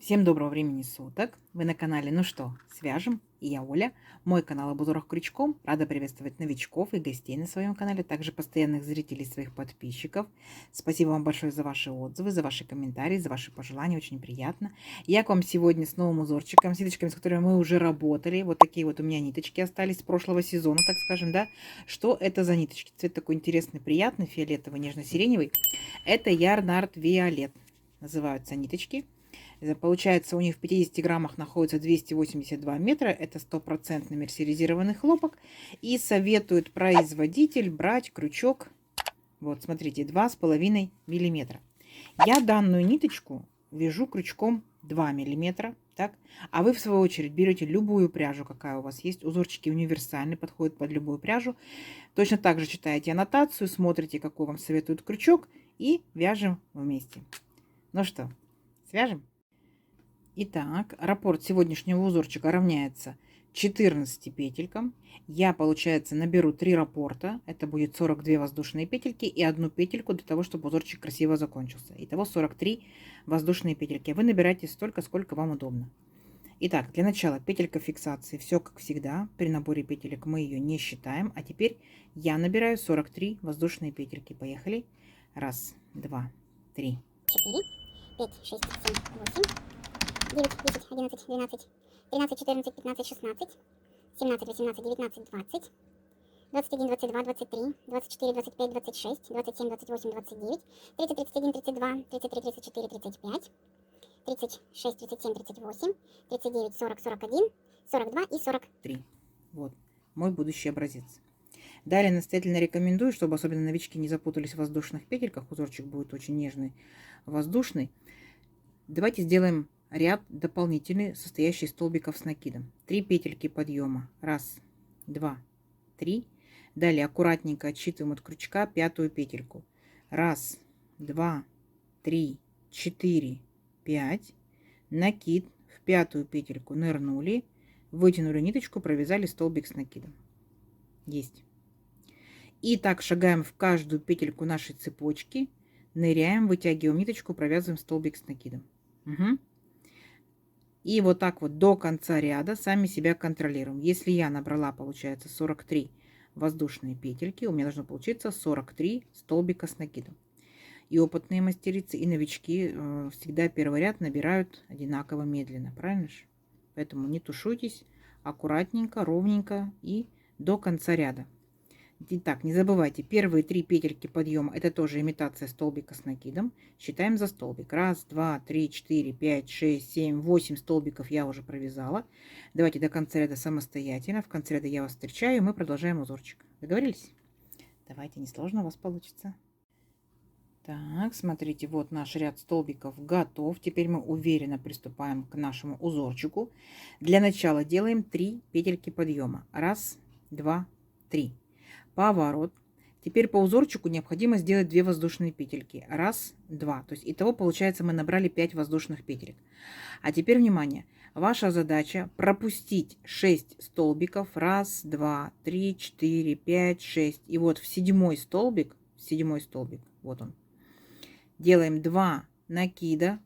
Всем доброго времени суток! Вы на канале «Ну что, свяжем?» И я Оля. Мой канал об узорах крючком. Рада приветствовать новичков и гостей на своем канале, также постоянных зрителей, своих подписчиков. Спасибо вам большое за ваши отзывы, за ваши комментарии, за ваши пожелания. Очень приятно. Я к вам сегодня с новым узорчиком, с ниточками, с которыми мы уже работали. Вот такие вот у меня ниточки остались с прошлого сезона, так скажем, да. Что это за ниточки? Цвет такой интересный, приятный, фиолетовый, нежно-сиреневый. Это Ярнард Виолет называются ниточки. Получается, у них в 50 граммах находится 282 метра. Это стопроцентный мерсеризированный хлопок. И советует производитель брать крючок, вот смотрите, 2,5 миллиметра. Я данную ниточку вяжу крючком 2 миллиметра. Так? А вы, в свою очередь, берете любую пряжу, какая у вас есть. Узорчики универсальны, подходят под любую пряжу. Точно так же читаете аннотацию, смотрите, какой вам советует крючок, и вяжем вместе. Ну что, свяжем? Итак, раппорт сегодняшнего узорчика равняется 14 петелькам. Я, получается, наберу 3 раппорта. Это будет 42 воздушные петельки и одну петельку для того, чтобы узорчик красиво закончился. Итого 43 воздушные петельки. Вы набираете столько, сколько вам удобно. Итак, для начала петелька фиксации. Все как всегда. При наборе петелек мы ее не считаем. А теперь я набираю 43 воздушные петельки. Поехали. Раз, два, три. 4, 5, 6, 7, 8, 9, 10, 11, 12, 13, 14, 15, 16, 17, 18, 19, 20, 21, 22, 23, 24, 25, 26, 27, 28, 29, 30, 31, 32, 33, 34, 35, 36, 37, 38, 39, 40, 41, 42 и 43. Вот мой будущий образец. Далее настоятельно рекомендую, чтобы особенно новички не запутались в воздушных петельках. Узорчик будет очень нежный, воздушный. Давайте сделаем ряд дополнительный, состоящий из столбиков с накидом. 3 петельки подъема. Раз, два, три. Далее аккуратненько отсчитываем от крючка пятую петельку. Раз, два, три, четыре, пять. Накид в пятую петельку нырнули, вытянули ниточку, провязали столбик с накидом. Есть. И так шагаем в каждую петельку нашей цепочки, ныряем, вытягиваем ниточку, провязываем столбик с накидом. Угу. И вот так вот до конца ряда сами себя контролируем. Если я набрала, получается, 43 воздушные петельки, у меня должно получиться 43 столбика с накидом. И опытные мастерицы, и новички всегда первый ряд набирают одинаково медленно, правильно же? Поэтому не тушуйтесь, аккуратненько, ровненько и до конца ряда. Итак, не забывайте, первые 3 петельки подъема это тоже имитация столбика с накидом. Считаем за столбик. Раз, два, три, четыре, пять, шесть, семь, 8 столбиков я уже провязала. Давайте до конца ряда самостоятельно. В конце ряда я вас встречаю, и мы продолжаем узорчик. Договорились? Давайте, несложно у вас получится. Так, смотрите, вот наш ряд столбиков готов. Теперь мы уверенно приступаем к нашему узорчику. Для начала делаем 3 петельки подъема. Раз, два, три. Поворот. Теперь по узорчику необходимо сделать 2 воздушные петельки. Раз, два. То есть итого получается мы набрали 5 воздушных петелек. А теперь внимание. Ваша задача пропустить 6 столбиков. Раз, два, три, четыре, пять, шесть. И вот в седьмой столбик, вот он. Делаем 2 накида.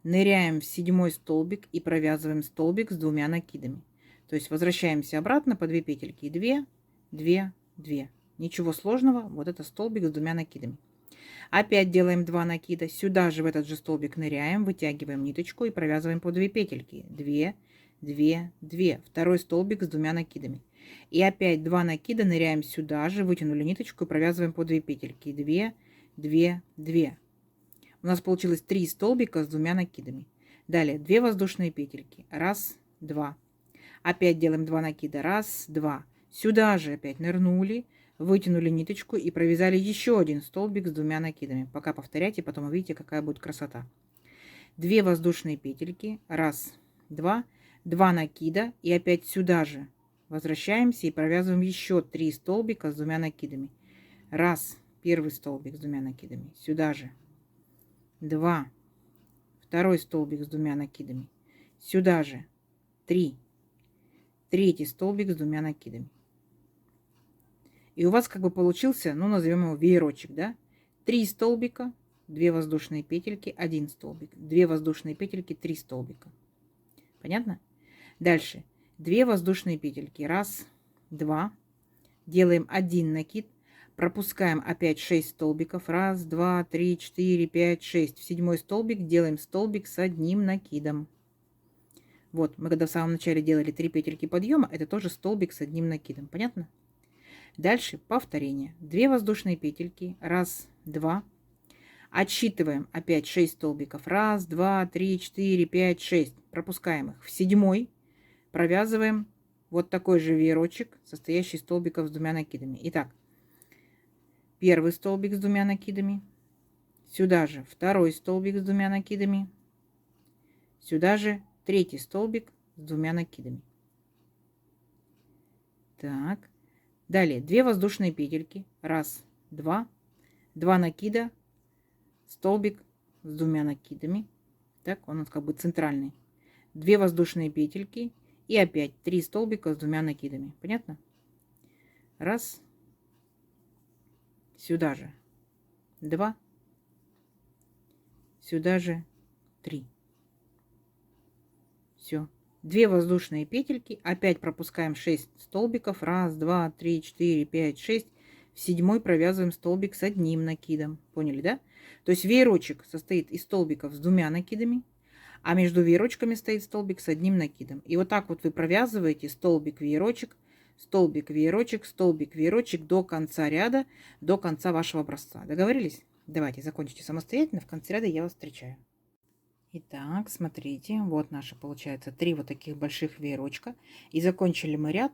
Ныряем в седьмой столбик и провязываем столбик с 2 накидами. То есть возвращаемся обратно по 2 петельки. 2, 2, 2. Ничего сложного, вот это столбик с 2 накидами. Опять делаем 2 накида. Сюда же в этот же столбик ныряем, вытягиваем ниточку и провязываем по 2 петельки. 2, 2, 2. Второй столбик с 2 накидами. И опять 2 накида, ныряем сюда же, вытянули ниточку и провязываем по 2 петельки. 2, 2, 2. У нас получилось 3 столбика с 2 накидами. Далее 2 воздушные петельки. Раз, два. Опять делаем 2 накида. Раз, два. Сюда же опять нырнули, вытянули ниточку и провязали еще один столбик с 2 накидами. Пока повторяйте, потом увидите, какая будет красота. 2 воздушные петельки. Раз, два. 2 накида. И опять сюда же возвращаемся и провязываем еще 3 столбика с 2 накидами. Раз, первый столбик с 2 накидами. Сюда же. 2. Второй столбик с 2 накидами. Сюда же. 3. Третий столбик с 2 накидами. И у вас как бы получился, ну, назовем его веерочек, да? 3 столбика, 2 воздушные петельки, 1 столбик, 2 воздушные петельки, 3 столбика. Понятно? Дальше 2 воздушные петельки, 1, 2, делаем 1 накид, пропускаем опять 6 столбиков, 1, 2, 3, 4, 5, 6. В 7 столбик делаем столбик с 1 накидом. Вот, мы когда в самом начале делали 3 петельки подъема, это тоже столбик с 1 накидом. Понятно? Дальше повторение. 2 воздушные петельки, 1, 2. Отсчитываем опять 6 столбиков. 1, 2, 3, 4, 5, 6. Пропускаем их. В 7 провязываем вот такой же веерочек, состоящий из столбиков с 2 накидами. Итак, первый столбик с 2 накидами. Сюда же второй столбик с 2 накидами. Сюда же третий столбик с 2 накидами. Так. Далее 2 воздушные петельки. 1, 2. 2 накида. Столбик с 2 накидами. Так, он у нас как бы центральный. 2 воздушные петельки. И опять 3 столбика с 2 накидами. Понятно? 1. Сюда же 2. Сюда же 3. Все. 2 воздушные петельки. Опять пропускаем 6 столбиков. 1, 2, 3, 4, 5, 6. В 7 провязываем столбик с 1 накидом. Поняли, да? То есть веерочек состоит из столбиков с 2 накидами, а между веерочками стоит столбик с 1 накидом. И вот так вот вы провязываете столбик, веерочек, столбик, веерочек, столбик, веерочек до конца ряда, до конца вашего образца. Договорились? Давайте закончите самостоятельно. В конце ряда я вас встречаю. Итак, смотрите, вот наши получается 3 вот таких больших веерочка. И закончили мы ряд.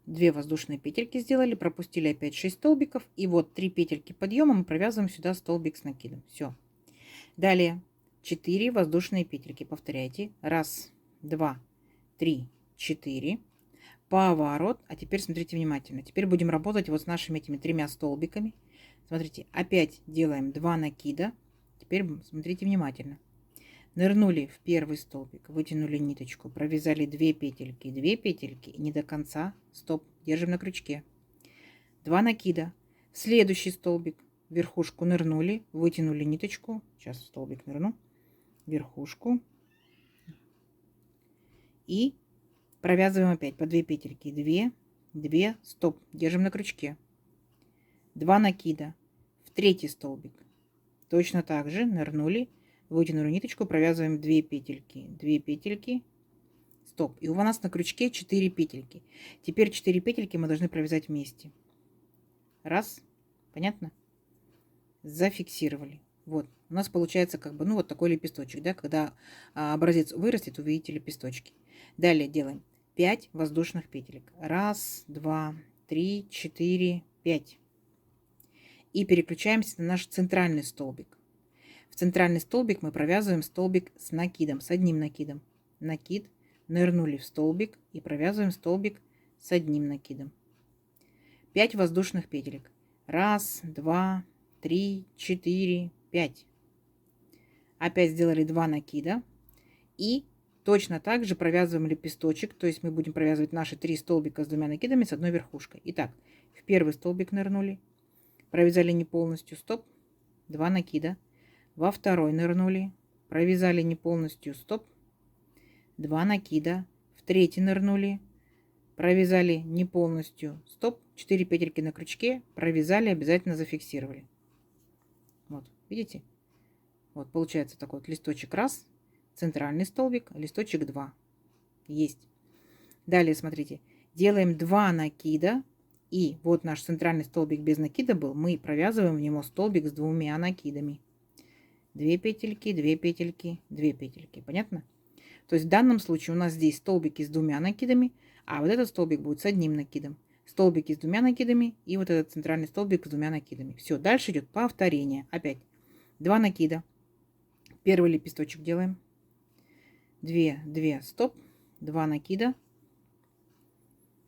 2 воздушные петельки сделали, пропустили опять 6 столбиков. И вот 3 петельки подъема мы провязываем сюда столбик с накидом. Все. Далее 4 воздушные петельки. Повторяйте. 1, 2, 3, 4. Поворот. А теперь смотрите внимательно. Теперь будем работать вот с нашими этими 3 столбиками. Смотрите, опять делаем 2 накида. Теперь смотрите внимательно. Нырнули в первый столбик, вытянули ниточку, провязали 2 петельки, 2 петельки, не до конца, стоп, держим на крючке. 2 накида. В следующий столбик, верхушку нырнули, вытянули ниточку, сейчас в столбик нырну, верхушку. И провязываем опять по 2 петельки, 2, 2, стоп, держим на крючке. 2 накида. В третий столбик. Точно так же нырнули, вытянули ниточку, провязываем 2 петельки, 2 петельки, стоп. И у нас на крючке 4 петельки. Теперь 4 петельки мы должны провязать вместе. Раз, понятно? Зафиксировали. Вот, у нас получается как бы, ну вот такой лепесточек, да, когда образец вырастет, увидите лепесточки. Далее делаем 5 воздушных петелек. 1, 2, 3, 4, 5. И переключаемся на наш центральный столбик. В центральный столбик мы провязываем столбик с накидом, с 1 накидом. Накид, нырнули в столбик и провязываем столбик с 1 накидом. 5 воздушных петелек. 1, 2, 3, 4, 5. Опять сделали 2 накида. И точно так же провязываем лепесточек. То есть мы будем провязывать наши 3 столбика с 2 накидами с одной верхушкой. Итак, в первый столбик нырнули. Провязали не полностью, стоп. 2 накида. Во второй нырнули, провязали не полностью, стоп, 2 накида, в третий нырнули, провязали не полностью, стоп, 4 петельки на крючке, провязали, обязательно зафиксировали. Вот, видите? Вот получается такой вот листочек 1, центральный столбик, листочек 2. Есть. Далее, смотрите, делаем 2 накида, и вот наш центральный столбик без накида был, мы провязываем в него столбик с 2 накидами. 2 петельки, 2 петельки, 2 петельки. Понятно? То есть в данном случае у нас здесь столбики с 2 накидами, а вот этот столбик будет с 1 накидом. Столбики с 2 накидами и вот этот центральный столбик с 2 накидами. Все, дальше идет повторение. Опять 2 накида. Первый лепесточек делаем. 2, 2, стоп. 2 накида.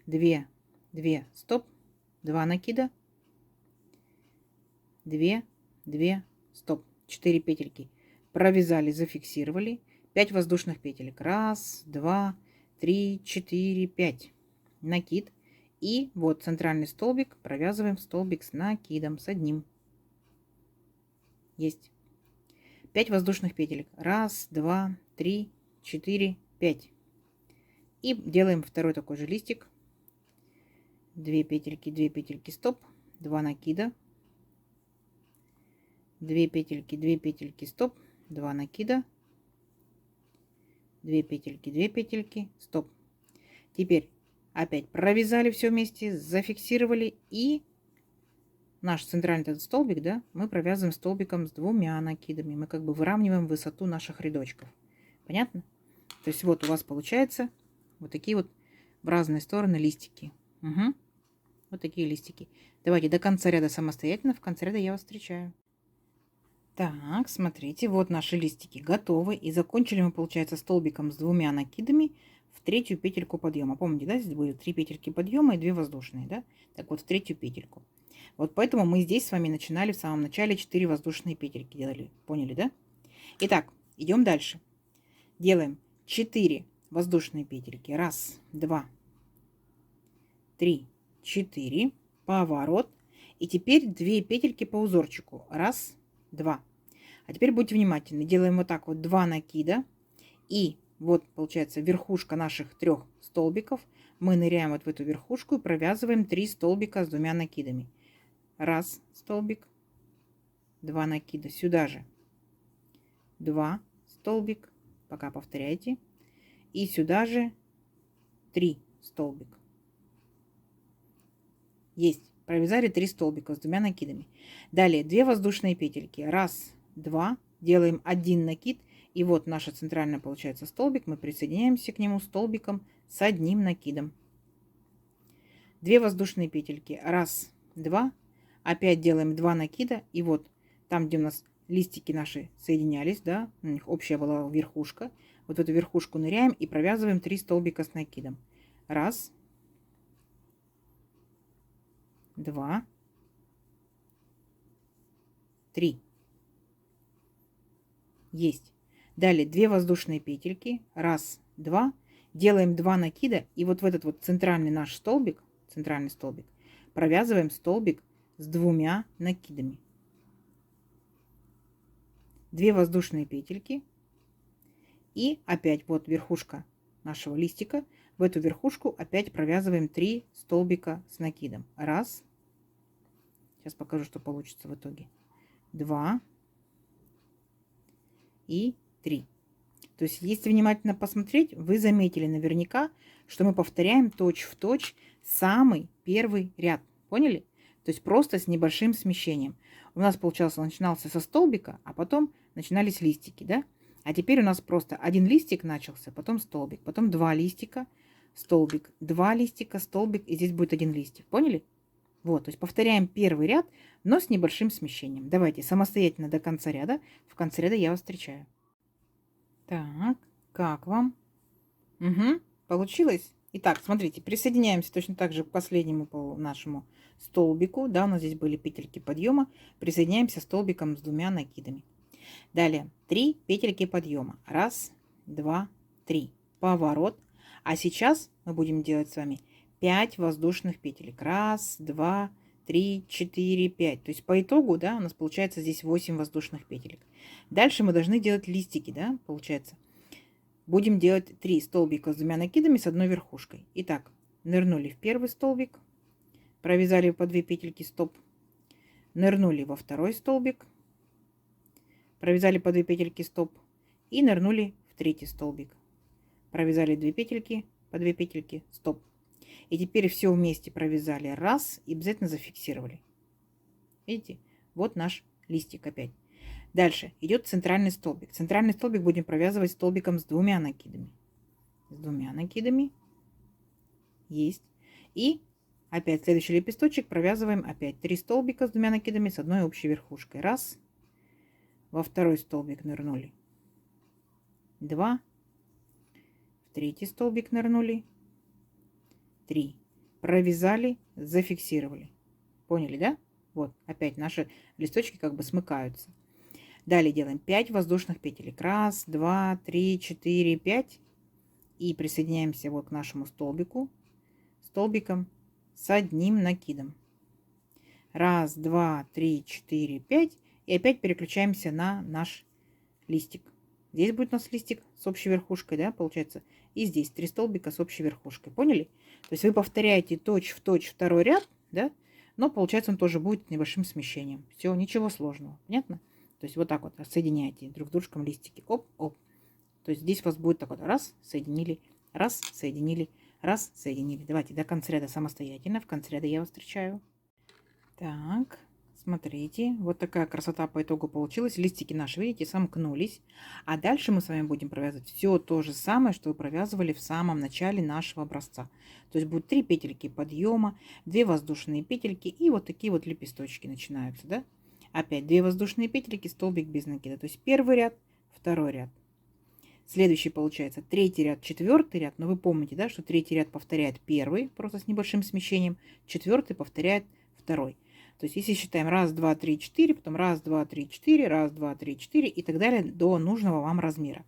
2, 2, стоп. 2 накида. 2, 2, стоп. 4 петельки провязали, зафиксировали, 5 воздушных петелек. 1, 2, 3, 4, 5. Накид. И вот центральный столбик провязываем столбик с накидом, с 1. Есть. 5 воздушных петелек. 1, 2, 3, 4, 5. И делаем второй такой же листик. 2 петельки, стоп. 2 накида. 2 петельки, стоп. 2 накида. 2 петельки, стоп. Теперь опять провязали все вместе, зафиксировали, и наш центральный этот столбик, да, мы провязываем столбиком с 2 накидами. Мы как бы выравниваем высоту наших рядочков. Понятно? То есть вот у вас получается вот такие вот в разные стороны листики. Угу. Вот такие листики. Давайте до конца ряда самостоятельно. В конце ряда я вас встречаю. Так, смотрите, вот наши листики готовы. И закончили мы, получается, столбиком с 2 накидами в 3-ю петельку подъема. Помните, да, здесь были 3 петельки подъема и 2 воздушные, да? Так вот, в 3-ю петельку. Вот поэтому мы здесь с вами начинали в самом начале 4 воздушные петельки делали. Поняли, да? Итак, идем дальше. Делаем 4 воздушные петельки. 1, 2, 3, 4. Поворот. И теперь 2 петельки по узорчику. 1, 2. А теперь будьте внимательны. Делаем вот так вот 2 накида. И вот получается верхушка наших 3 столбиков. Мы ныряем вот в эту верхушку и провязываем 3 столбика с 2 накидами. 1 столбик, 2 накида. Сюда же 2 столбик. Пока повторяйте. И сюда же 3 столбик. Есть. Провязали 3 столбика с 2 накидами. Далее 2 воздушные петельки. 1, 2. Делаем 1 накид. И вот наша центральная получается столбик. Мы присоединяемся к нему столбиком с 1 накидом. 2 воздушные петельки. 1, 2. Опять делаем 2 накида. И вот там, где у нас листики наши соединялись, да, у них общая была верхушка. Вот в эту верхушку ныряем и провязываем 3 столбика с накидом. 1, 2, 3. Есть. Далее 2 воздушные петельки. 1, 2. Делаем 2 накида. И вот в этот вот центральный наш столбик, провязываем столбик с 2 накидами. 2 воздушные петельки. И опять вот верхушка нашего листика. В эту верхушку опять провязываем 3 столбика с накидом. 1. Сейчас покажу, что получится в итоге. 2 и 3. То есть, если внимательно посмотреть, вы заметили наверняка, что мы повторяем точь-в-точь самый первый ряд. Поняли? То есть, просто с небольшим смещением. У нас, получался, начинался со столбика, а потом начинались листики, да? А теперь у нас просто один листик начался, потом столбик, потом 2 листика, столбик, 2 листика, столбик, и здесь будет 1 листик. Поняли? Вот, то есть повторяем первый ряд, но с небольшим смещением. Давайте самостоятельно до конца ряда. В конце ряда я вас встречаю. Так, как вам? Угу, получилось? Итак, смотрите, присоединяемся точно так же к последнему по нашему столбику. Да, у нас здесь были петельки подъема. Присоединяемся столбиком с 2 накидами. Далее 3 петельки подъема. 1, 2, 3. Поворот. А сейчас мы будем делать с вами 5 воздушных петелек. 1, 2, 3, 4, 5. То есть по итогу, да, у нас получается здесь 8 воздушных петелек. Дальше мы должны делать листики, да, получается. Будем делать 3 столбика с 2 накидами с 1 верхушкой. Итак, нырнули в первый столбик, провязали по 2 петельки, стоп. Нырнули во второй столбик, провязали по 2 петельки, стоп. И нырнули в третий столбик. Провязали 2 петельки, по 2 петельки, стоп. И теперь все вместе провязали раз и обязательно зафиксировали. Видите? Вот наш листик опять. Дальше идет центральный столбик. Центральный столбик будем провязывать столбиком с 2 накидами. С 2 накидами. Есть. И опять следующий лепесточек провязываем опять 3 столбика с 2 накидами с 1 общей верхушкой. Раз. Во второй столбик нырнули. 2. В третий столбик нырнули. 3. Провязали, зафиксировали. Поняли, да? Вот, опять наши листочки как бы смыкаются. Далее делаем 5 воздушных петелек. 1, 2, 3, 4, 5. И присоединяемся вот к нашему столбику. Столбиком с 1 накидом. 1, 2, 3, 4, 5. И опять переключаемся на наш листик. Здесь будет у нас листик с общей верхушкой, да, получается. И здесь 3 столбика с общей верхушкой. Поняли? То есть вы повторяете точь-в-точь второй ряд, да, но получается он тоже будет с небольшим смещением. Все, ничего сложного. Понятно? То есть вот так вот соединяйте друг с дружком листики. Оп-оп. То есть здесь у вас будет так вот раз, соединили, раз, соединили, раз, соединили. Давайте до конца ряда самостоятельно. В конце ряда я вас встречаю. Так, смотрите, вот такая красота по итогу получилась. Листики наши, видите, сомкнулись. А дальше мы с вами будем провязывать все то же самое, что вы провязывали в самом начале нашего образца. То есть будет 3 петельки подъема, 2 воздушные петельки и вот такие вот лепесточки начинаются, да? Опять 2 воздушные петельки, столбик без накида. То есть первый ряд, второй ряд. Следующий получается 3-й ряд, 4-й ряд. Но вы помните, да, что 3-й ряд повторяет первый, просто с небольшим смещением. 4-й повторяет второй. То есть если считаем 1, 2, 3, 4, потом 1, 2, 3, 4, 1, 2, 3, 4 и так далее до нужного вам размера.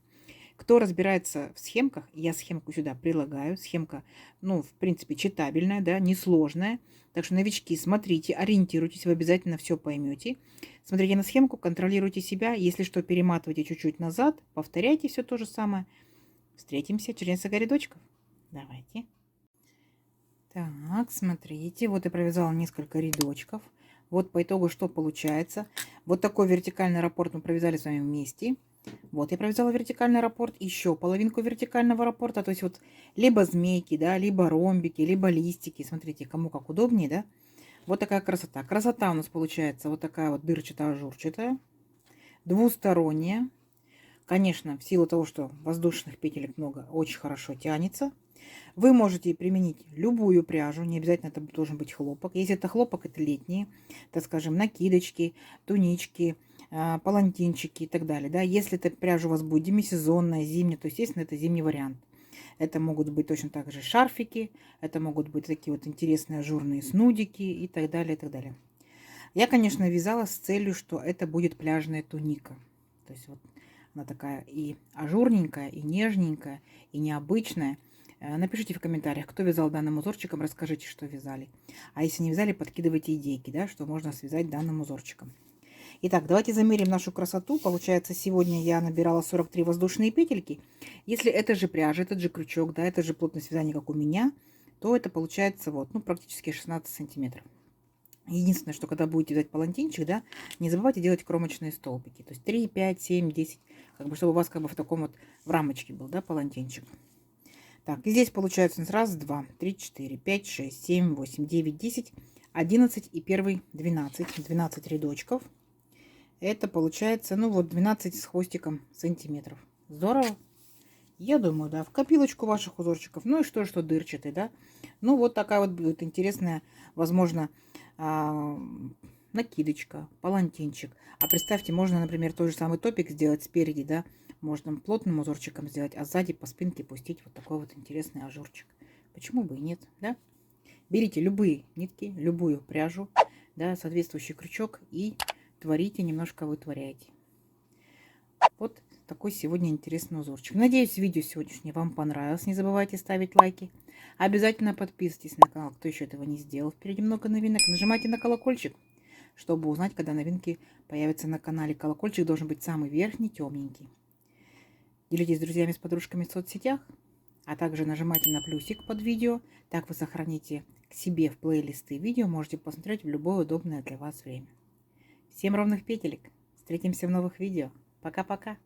Кто разбирается в схемках, я схемку сюда прилагаю. Схемка, ну, в принципе, читабельная, да, несложная. Так что, новички, смотрите, ориентируйтесь, вы обязательно все поймете. Смотрите на схемку, контролируйте себя. Если что, перематывайте чуть-чуть назад, повторяйте все то же самое. Встретимся через несколько рядочков. Давайте. Так, смотрите, вот я провязала несколько рядочков. Вот по итогу что получается. Вот такой вертикальный раппорт мы провязали с вами вместе. Вот я провязала вертикальный раппорт, еще половинку вертикального раппорта. То есть вот либо змейки, да, либо ромбики, либо листики. Смотрите, кому как удобнее, да. Вот такая красота. Красота у нас получается вот такая вот дырчато-ажурчатая, двусторонняя. Конечно, в силу того, что воздушных петелек много, очень хорошо тянется. Вы можете применить любую пряжу, не обязательно это должен быть хлопок. Если это хлопок, это летние, так скажем, накидочки, тунички, палантинчики и так далее. Да? Если эта пряжа у вас будет демисезонная, зимняя, то, естественно, это зимний вариант. Это могут быть точно так же шарфики, это могут быть такие вот интересные ажурные снудики и так далее, и так далее. Я, конечно, вязала с целью, что это будет пляжная туника. То есть вот она такая и ажурненькая, и нежненькая, и необычная. Напишите в комментариях, кто вязал данным узорчиком, расскажите, что вязали. А если не вязали, подкидывайте идейки, да, что можно связать данным узорчиком. Итак, давайте замерим нашу красоту. Получается, сегодня я набирала 43 воздушные петельки. Если это же пряжа, этот же крючок, да, это же плотность вязания, как у меня, то это получается вот, ну, практически 16 сантиметров. Единственное, что когда будете вязать палантинчик, да, не забывайте делать кромочные столбики. То есть 3, 5, 7, 10, как бы, чтобы у вас как бы в таком вот в рамочке был, да, палантинчик. Так, и здесь получается у нас 1, 2, 3, 4, 5, 6, 7, 8, 9, 10, 11 и первый 12. 12 рядочков. Это получается, ну вот 12 с хвостиком сантиметров. Здорово? Я думаю, да. В копилочку ваших узорчиков. Ну и что дырчатый, да? Ну вот такая вот будет интересная, возможно, накидочка, палантинчик. А представьте, можно, например, тот же самый топик сделать спереди, да? Можно плотным узорчиком сделать, а сзади по спинке пустить вот такой вот интересный ажурчик. Почему бы и нет, да? Берите любые нитки, любую пряжу, да, соответствующий крючок и творите, немножко вытворяйте. Вот такой сегодня интересный узорчик. Надеюсь, видео сегодняшнее вам понравилось. Не забывайте ставить лайки. Обязательно подписывайтесь на канал, кто еще этого не сделал. Впереди много новинок. Нажимайте на колокольчик, чтобы узнать, когда новинки появятся на канале. Колокольчик должен быть самый верхний, темненький. Делитесь с друзьями, с подружками в соцсетях, а также нажимайте на плюсик под видео. Так вы сохраните к себе в плейлисты видео. Можете посмотреть в любое удобное для вас время. Всем ровных петелек. Встретимся в новых видео. Пока-пока.